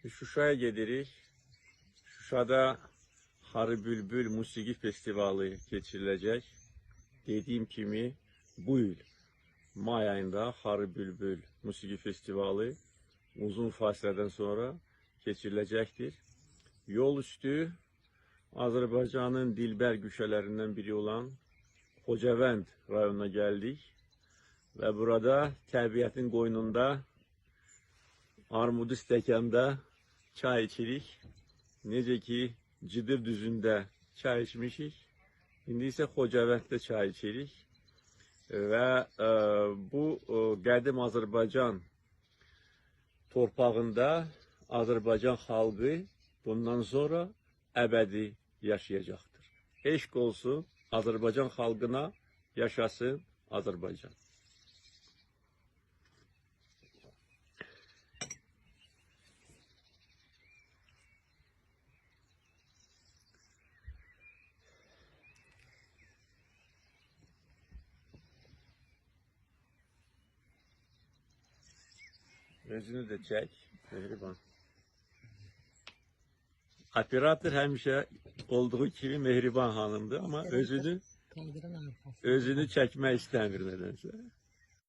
Şuşaya gedirik. Şuşada Harı Bülbül Musiki Festivalı geçirilecek. Dediğim kimi bu yıl may ayında Harı Bülbül Musiki Festivalı uzun fasileden sonra geçirilecektir. Yol üstü Azerbaycan'ın dilber güşelerinden biri olan Xocavənd rayonuna geldik. Ve burada təbiətin qoynunda armudu stəkanda çay içirik. Necə ki Cıdır düzündə çay içmişik. İndi isə Xocavənddə çay içirik. Və bu qədim Azərbaycan torpağında Azərbaycan xalqı bundan sonra əbədi yaşayacaqdır. Eşq olsun Azərbaycan xalqına, yaşasın Azərbaycan. Özünü de çək, Mehriban. Operator həmişə olduğu kimi Mehriban hanımdır, ama özünü çəkmək istəmir nədənsə.